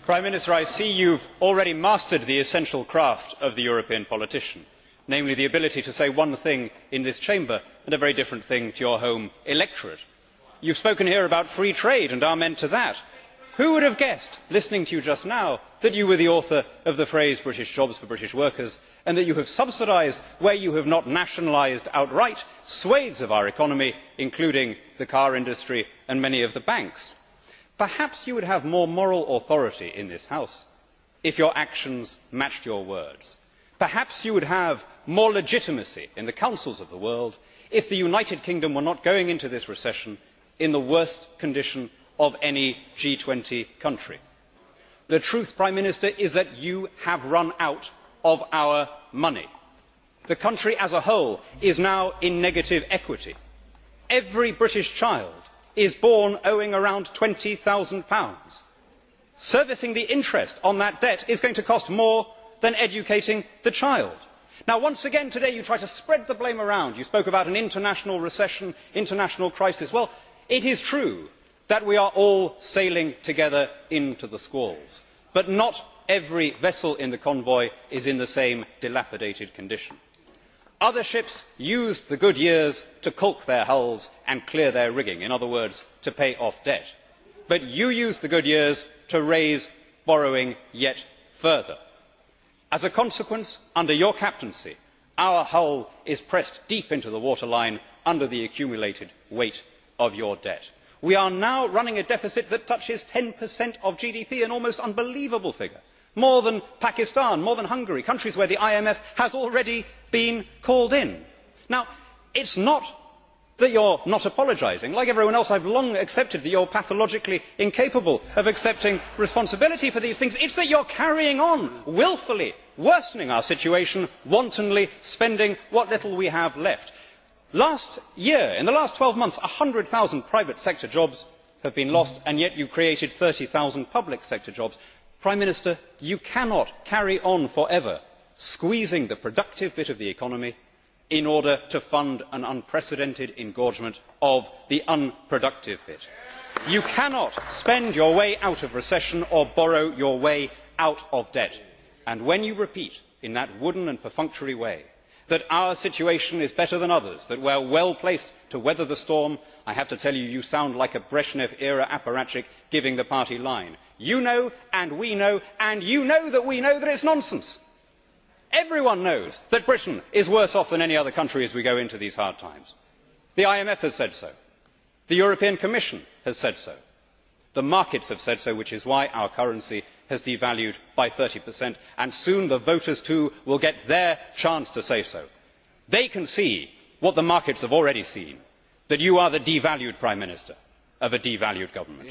Prime Minister, I see you have already mastered the essential craft of the European politician, namely the ability to say one thing in this Chamber and a very different thing to your home electorate. You have spoken here about free trade and amen to that. Who would have guessed, listening to you just now, that you were the author of the phrase British jobs for British workers, and that you have subsidised, where you have not nationalised outright, swathes of our economy, including the car industry and many of the banks? Perhaps you would have more moral authority in this House if your actions matched your words. Perhaps you would have more legitimacy in the councils of the world if the United Kingdom were not going into this recession in the worst condition of any G20 country. The truth, Prime Minister, is that you have run out of our money. The country as a whole is now in negative equity. Every British child is born owing around £20,000. Servicing the interest on that debt is going to cost more than educating the child. Now, once again today you try to spread the blame around. You spoke about an international recession, international crisis. Well, it is true that we are all sailing together into the squalls, but not every vessel in the convoy is in the same dilapidated condition. Other ships used the good years to caulk their hulls and clear their rigging, in other words, to pay off debt. But you used the good years to raise borrowing yet further. As a consequence, under your captaincy, our hull is pressed deep into the waterline under the accumulated weight of your debt. We are now running a deficit that touches 10% of GDP, an almost unbelievable figure. More than Pakistan, more than Hungary, countries where the IMF has already been called in. Now, it is not that you are not apologising. Like everyone else, I have long accepted that you are pathologically incapable of accepting responsibility for these things. It is that you are carrying on, wilfully worsening our situation, wantonly spending what little we have left. Last year, in the last 12 months, 100,000 private sector jobs have been lost, and yet you created 30,000 public sector jobs. Prime Minister, you cannot carry on forever squeezing the productive bit of the economy in order to fund an unprecedented engorgement of the unproductive bit. You cannot spend your way out of recession or borrow your way out of debt. And when you repeat in that wooden and perfunctory way that our situation is better than others, that we are well placed to weather the storm, I have to tell you, you sound like a Brezhnev era apparatchik giving the party line. You know, and we know, and you know that we know that it is nonsense. Everyone knows that Britain is worse off than any other country as we go into these hard times. The IMF has said so. The European Commission has said so. The markets have said so, which is why our currency has devalued by 30%, and soon the voters too will get their chance to say so. They can see what the markets have already seen, that you are the devalued Prime Minister of a devalued government.